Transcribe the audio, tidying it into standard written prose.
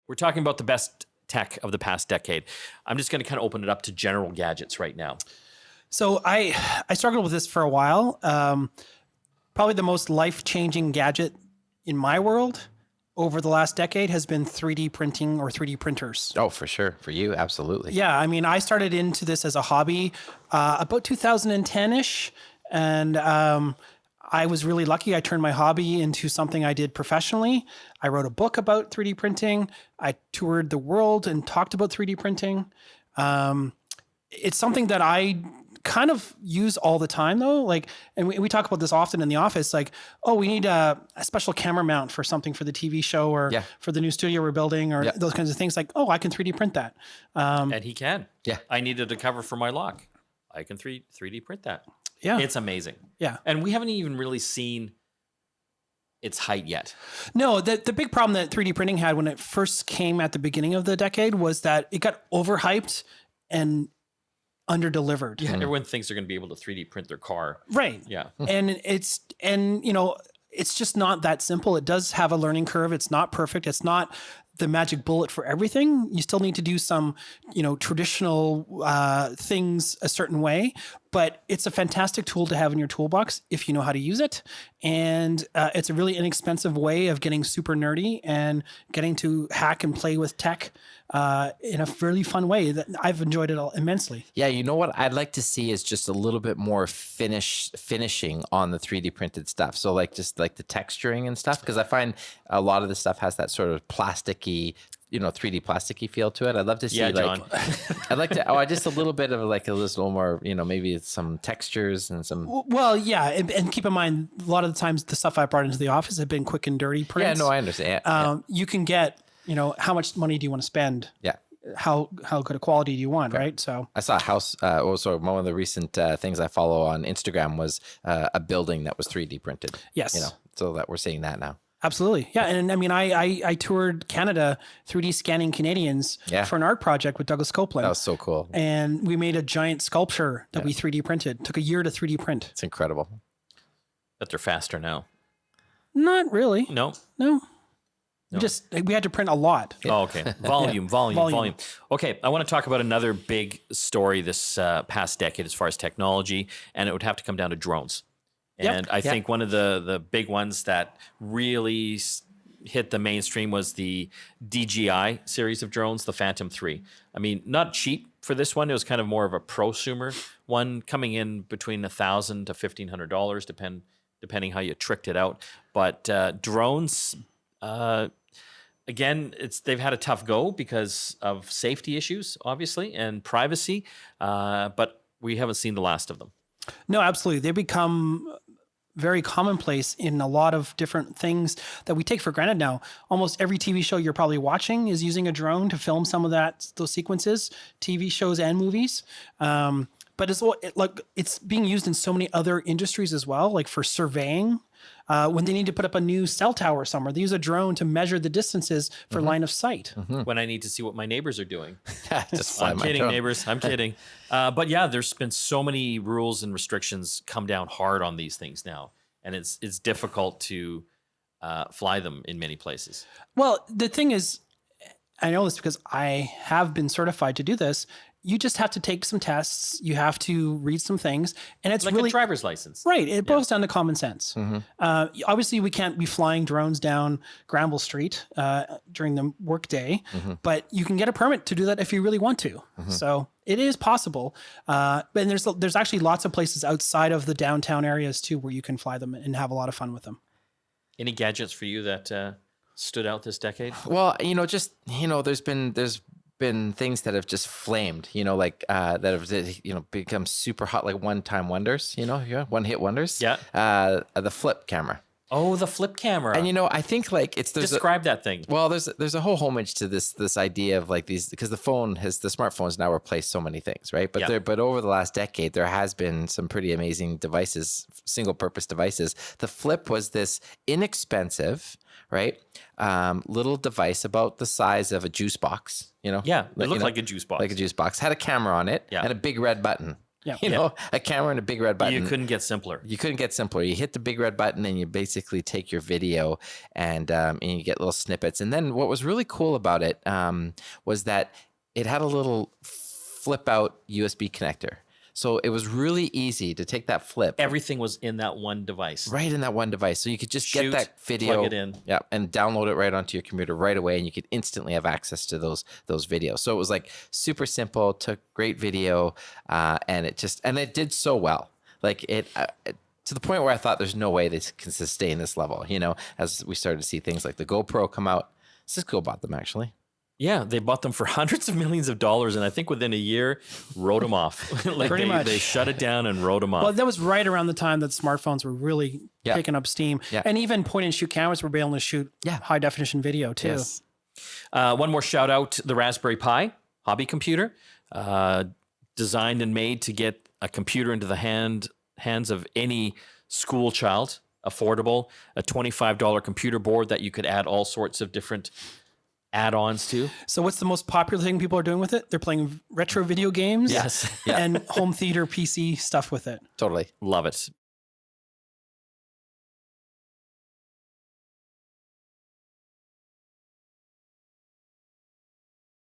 We're talking about the best tech of the past decade. I'm just going to kind of open it up to general gadgets right now. So I struggled with this for a while. Probably the most life-changing gadget in my world over the last decade has been 3D printing or 3D printers. Oh, for sure. For you, absolutely. Yeah, I mean, I started into this as a hobby about 2010-ish, and I was really lucky. I turned my hobby into something I did professionally. I wrote a book about 3D printing. I toured the world and talked about 3D printing. It's something that I kind of use all the time though. Like, and we talk about this often in the office, like, oh, we need a special camera mount for something for the TV show or for the new studio we're building or those kinds of things. Like, oh, I can 3D print that. And he can. Yeah. I needed a cover for my lock. I can 3D print that. Yeah. It's amazing. Yeah. And we haven't even really seen its height yet. No, the big problem that 3D printing had when it first came at the beginning of the decade was that it got overhyped and under-delivered. Yeah, everyone thinks they're going to be able to 3D print their car. Right. Yeah. And you know, it's just not that simple. It does have a learning curve. It's not perfect. It's not the magic bullet for everything. You still need to do some, you know, traditional things a certain way, but it's a fantastic tool to have in your toolbox if you know how to use it. And it's a really inexpensive way of getting super nerdy and getting to hack and play with tech in a really fun way that I've enjoyed it immensely. Yeah, you know what I'd like to see is just a little bit more finishing on the 3D printed stuff. So like just like the texturing and stuff, because I find a lot of the stuff has that sort of plasticky, you know, 3D plasticky feel to it. I'd love to see John. I'd like to just a little bit of like a little more, you know, maybe it's some textures and some. Well, yeah, and keep in mind a lot of the times the stuff I brought into the office have been quick and dirty prints. Yeah, no, I understand. You can get, you know, how much money do you want to spend? Yeah. How good a quality do you want, right? So I saw a house. Also, one of the recent things I follow on Instagram was a building that was 3D printed. Yes. You know, so that we're seeing that now. Absolutely. Yeah. And I mean, I toured Canada 3D scanning Canadians for an art project with Douglas Copeland. That was so cool. And we made a giant sculpture that we 3D printed. Took a year to 3D print. It's incredible. But they're faster now. Not really. No. We had to print a lot. Oh, okay. Volume. Okay, I want to talk about another big story this past decade as far as technology, and it would have to come down to drones. And I think one of the big ones that really hit the mainstream was the DJI series of drones, the Phantom 3. I mean, not cheap for this one. It was kind of more of a prosumer one, coming in between $1,000 to $1,500, depending how you tricked it out. But drones, again, they've had a tough go because of safety issues, obviously, and privacy. But we haven't seen the last of them. No, absolutely. They become very commonplace in a lot of different things that we take for granted now. Almost every TV show you're probably watching is using a drone to film some of those sequences, TV shows and movies. But it's being used in so many other industries as well, like for surveying. When they need to put up a new cell tower somewhere, they use a drone to measure the distances for line of sight. When I need to see what my neighbors are doing. Just I'm kidding, neighbors. I'm kidding. But yeah, there's been so many rules and restrictions come down hard on these things now. And it's difficult to fly them in many places. Well, the thing is, I know this because I have been certified to do this. You just have to take some tests. You have to read some things, and it's like really a driver's license, right? It boils down to common sense. Obviously, we can't be flying drones down Granville Street during the workday, but you can get a permit to do that if you really want to. So it is possible. But there's actually lots of places outside of the downtown areas too where you can fly them and have a lot of fun with them. Any gadgets for you that stood out this decade? Well, there's been things that have just flamed, like that have, become super hot, like one-time wonders, one-hit wonders. Yeah. The flip camera. Oh, the flip camera. And, I think like describe that thing. Well, there's a whole homage to this idea of like these, because the smartphones now replace so many things, right? But over the last decade, there has been some pretty amazing devices, single purpose devices. The flip was this inexpensive, right? Little device about the size of a juice box, Yeah, it looked like a juice box. Like a juice box. Had a camera on it and a big red button. Yeah. You know, a camera and a big red button. You couldn't get simpler. You couldn't get simpler. You hit the big red button and you basically take your video and you get little snippets. And then what was really cool about it was that it had a little flip out USB connector. So it was really easy to take that flip. Everything was in that one device. Right in that one device. So you could just Shoot, get that video, plug it in. yeah, and download it right onto your computer right away, and you could instantly have access to those videos. So it was like super simple, took great video, and it did so well. Like it to the point where I thought there's no way this can sustain this level. You know, as we started to see things like the GoPro come out. Cisco bought them actually. Yeah, they bought them for hundreds of millions of dollars, and I think within a year, wrote them off. Like Pretty much. They shut it down and wrote them off. Well, that was right around the time that smartphones were really picking up steam. Yeah. And even point and shoot cameras were able to shoot high definition video too. Yes. One more shout out, the Raspberry Pi hobby computer, designed and made to get a computer into the hands of any school child, affordable, a $25 computer board that you could add all sorts of different add-ons to. So what's the most popular thing people are doing with it? They're playing retro video games Yes. and home theater PC stuff with it. Totally. Love it.